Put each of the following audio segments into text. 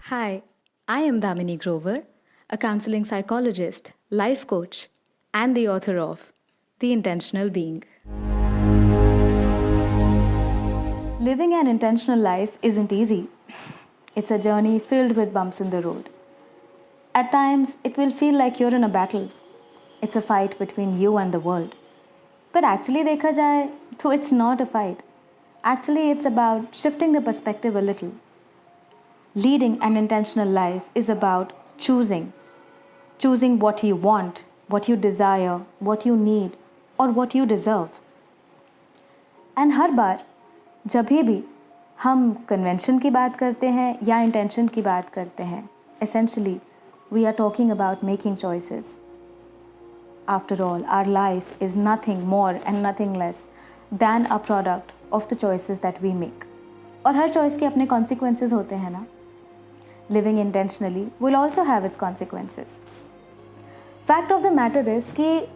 Hi, I am Damini Grover, a counseling psychologist, life coach, and the author of The Intentional Being. Living an intentional life isn't easy. It's a journey filled with bumps in the road. At times, it will feel like you're in a battle. It's a fight between you and the world. But actually, देखा जाए, तो it's not a fight. Actually, it's about shifting the perspective a little. Leading an intentional life is about choosing what you want, what you desire, what you need, or what you deserve. And हर बार जब भी हम convention की बात करते हैं या इंटेंशन की बात करते हैं, essentially we are talking about making choices. After all, our life is nothing more and nothing less than a product of the choices that we make. और हर चॉइस के अपने consequences होते हैं ना. Living intentionally will also have its consequences. Fact of the matter is कि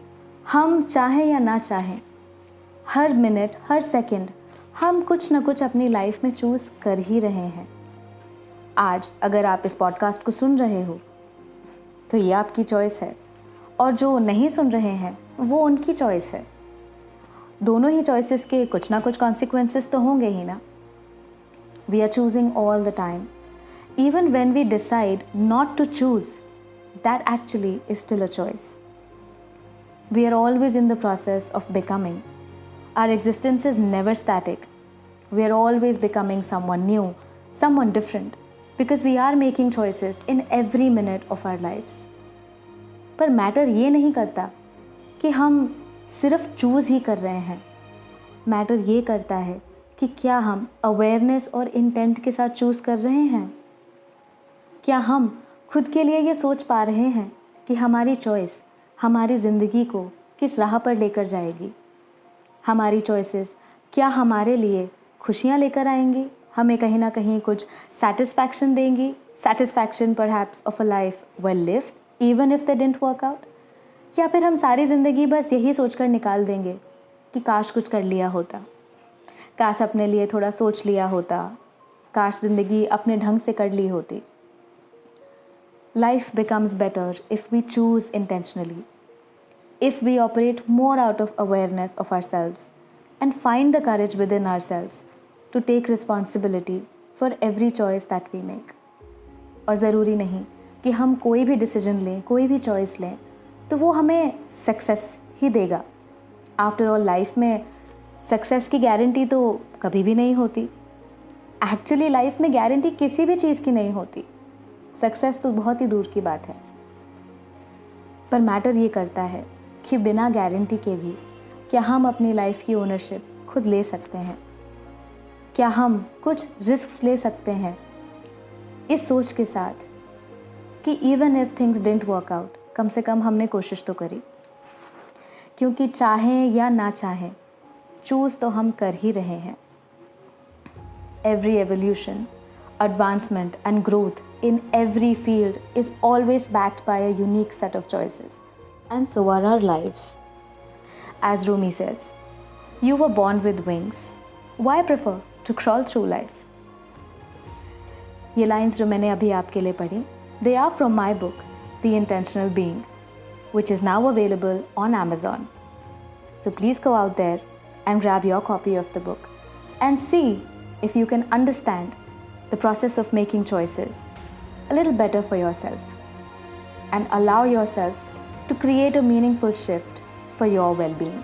हम चाहें या ना चाहें, हर मिनट, हर सेकंड हम कुछ ना कुछ अपनी लाइफ में चूज़ कर ही रहे हैं. आज अगर आप इस पॉडकास्ट को सुन रहे हो तो ये आपकी चॉइस है, और जो नहीं सुन रहे हैं वो उनकी चॉइस है. दोनों ही चॉइसेस के कुछ ना कुछ कॉन्सिक्वेंसेस तो होंगे ही ना. We are choosing all the time. Even when we decide not to choose, that actually is still a choice. We are always in the process of becoming. Our existence is never static. We are always becoming someone new, someone different, because we are making choices in every minute of our lives. पर matter ये नहीं करता कि हम सिर्फ choose ही कर रहे हैं. मैटर ये करता है कि क्या हम अवेयरनेस और इंटेंट के साथ चूज़ कर रहे हैं. क्या हम खुद के लिए ये सोच पा रहे हैं कि हमारी चॉइस हमारी ज़िंदगी को किस राह पर लेकर जाएगी. हमारी चॉइसेस क्या हमारे लिए खुशियाँ लेकर आएंगी, हमें कहीं ना कहीं कुछ सेटिस्फैक्शन देंगी, satisfaction perhaps of a life well lived even if they didn't work out. या फिर हम सारी ज़िंदगी बस यही सोचकर निकाल देंगे कि काश कुछ कर लिया होता, काश अपने लिए थोड़ा सोच लिया होता, काश ज़िंदगी अपने ढंग से कर ली होती. Life becomes better if we choose intentionally, if we operate more out of awareness of ourselves and find the courage within ourselves to take responsibility for every choice that we make. और ज़रूरी नहीं कि हम कोई भी decision लें, कोई भी चॉइस लें तो वो हमें सक्सेस ही देगा. आफ्टर ऑल लाइफ में सक्सेस की गारंटी तो कभी भी नहीं होती. एक्चुअली लाइफ में गारंटी किसी भी चीज़ की नहीं होती. सक्सेस तो बहुत ही दूर की बात है. पर मैटर ये करता है कि बिना गारंटी के भी क्या हम अपनी लाइफ की ओनरशिप खुद ले सकते हैं, क्या हम कुछ रिस्क्स ले सकते हैं इस सोच के साथ कि even if things didn't work out, कम से कम हमने कोशिश तो करी. क्योंकि चाहें या ना चाहें, चूज़ तो हम कर ही रहे हैं. Every evolution, advancement and growth in every field is always backed by a unique set of choices. And so are our lives. As Rumi says, you were born with wings. Why prefer to crawl through life? ये lines जो मैंने अभी आपके लिए पढ़ी, they are from my book, The Intentional Being, which is now available on Amazon. So please go out there and grab your copy of the book and see if you can understand the process of making choices a little better for yourself and allow yourselves to create a meaningful shift for your well-being.